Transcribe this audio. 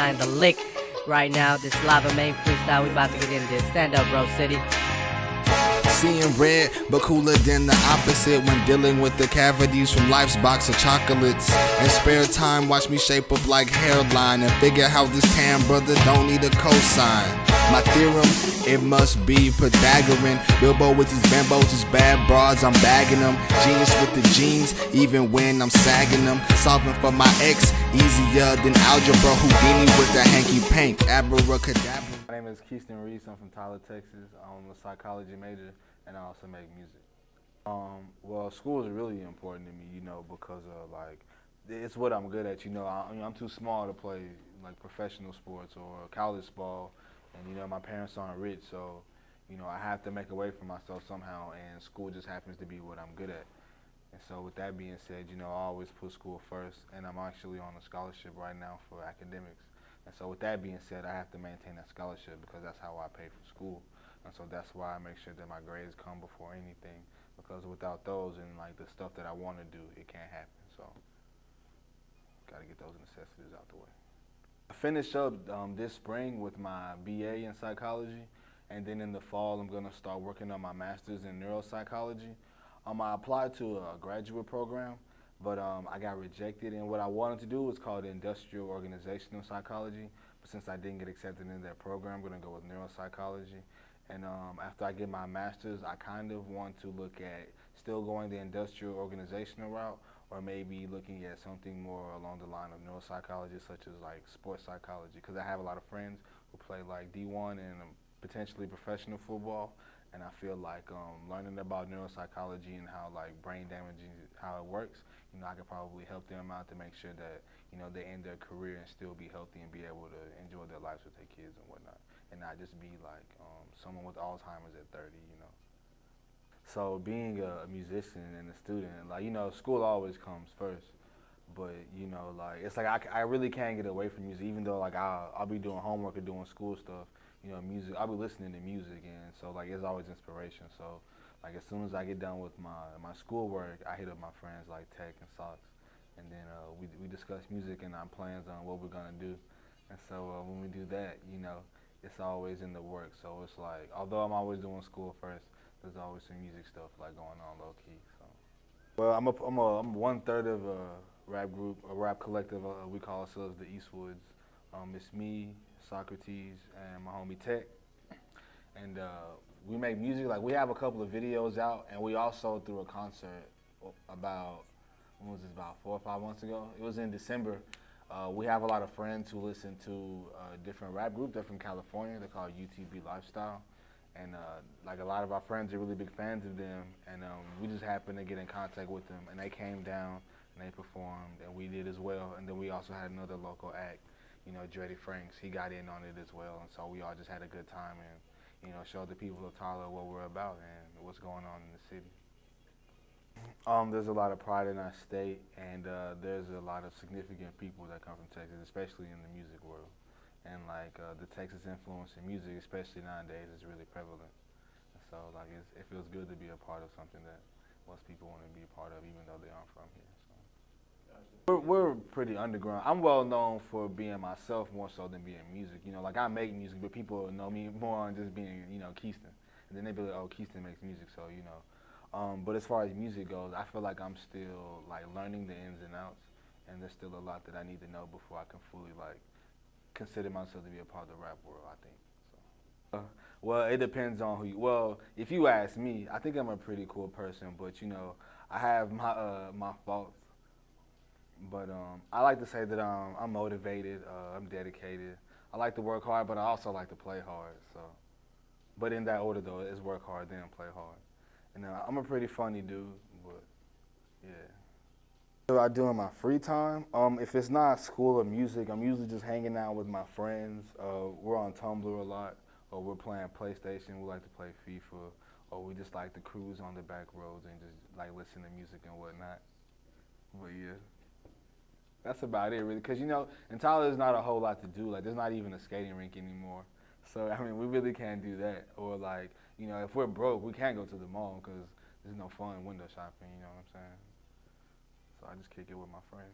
behind the lick. Right now, this lava main freestyle, we about to get in this. Stand up, bro, city. Seeing red, but cooler than the opposite when dealing with the cavities from life's box of chocolates. In spare time, watch me shape up like hairline and figure how this tan brother don't need a cosign. My theorem, it must be Pythagorean. Bilbo with these bambos, these bad broads, I'm bagging them. Genius with the jeans, even when I'm sagging them. Solving for my ex, easier than algebra. Houdini with the hanky pank, abracadabra. My name is Keiston, Reese. I'm from Tyler, Texas. I'm a psychology major, and I also make music. Well, school is really important to me, because it's what I'm good at. I'm too small to play like professional sports or college ball, and my parents aren't rich, so I have to make a way for myself somehow, and school just happens to be what I'm good at. And so with that being said, I always put school first, and I'm actually on a scholarship right now for academics. And so with that being said, I have to maintain that scholarship because that's how I pay for school. And so that's why I make sure that my grades come before anything, because without those and like the stuff that I want to do, it can't happen. So got to get those necessities out the way. I finished up this spring with my BA in psychology, and then in the fall I'm going to start working on my master's in neuropsychology. I applied to a graduate program, but I got rejected, and what I wanted to do was called industrial organizational psychology, but since I didn't get accepted into that program, I'm going to go with neuropsychology. And after I get my master's, I kind of want to look at still going the industrial organizational route, or maybe looking at something more along the line of neuropsychology, such as like sports psychology, because I have a lot of friends who play like D1 and potentially professional football, and I feel like learning about neuropsychology and how like brain damaging, how it works, I could probably help them out to make sure that, they end their career and still be healthy and be able to enjoy their lives with their kids and whatnot, and not just be like someone with Alzheimer's at 30, So being a musician and a student, school always comes first, but it's like I really can't get away from music, even though like I'll be doing homework or doing school stuff, music, I'll be listening to music, and so like it's always inspiration. So like as soon as I get done with my schoolwork, I hit up my friends like Tech and Socks, and then we discuss music and our plans on what we're gonna do. And so when we do that, it's always in the works. So it's like, although I'm always doing school first, there's always some music stuff like going on low key. So, well, I'm 1/3 of a rap group, a rap collective. We call ourselves the Eastwoods. It's me, Socrates, and my homie Tech, and we make music. Like we have a couple of videos out, and we also threw a concert about, when was this, about 4 or 5 months ago? It was in December. We have a lot of friends who listen to a different rap group. They're from California. They're called UTB Lifestyle. And like a lot of our friends are really big fans of them. And we just happened to get in contact with them. And they came down and they performed. And we did as well. And then we also had another local act, Dreddy Franks. He got in on it as well. And so we all just had a good time and, showed the people of Tyler what we're about and what's going on in the city. There's a lot of pride in our state, and there's a lot of significant people that come from Texas, especially in the music world. And like the Texas influence in music, especially nowadays, is really prevalent. And so like it feels good to be a part of something that most people want to be a part of, even though they aren't from here. So. We're pretty underground. I'm well known for being myself more so than being music. Like I make music, but people know me more on just being, Keiston. And then they be like, oh, Keiston makes music, so But as far as music goes, I feel like I'm still like learning the ins and outs, and there's still a lot that I need to know before I can fully like consider myself to be a part of the rap world, I think. So. Well, it depends on who you, well, if you ask me, I think I'm a pretty cool person, but I have my faults. But I like to say that I'm motivated, I'm dedicated. I like to work hard, but I also like to play hard. So, but in that order though, it's work hard then play hard. And I'm a pretty funny dude, but yeah. What do I do in my free time? If it's not school or music, I'm usually just hanging out with my friends. We're on Tumblr a lot, or we're playing PlayStation. We like to play FIFA, or we just like to cruise on the back roads and just like listen to music and whatnot. But yeah. That's about it, really, because, in Tyler, there's not a whole lot to do. Like, there's not even a skating rink anymore. So, I mean, we really can't do that. Or, like, if we're broke, we can't go to the mall because there's no fun window shopping, you know what I'm saying? So I just kick it with my friend.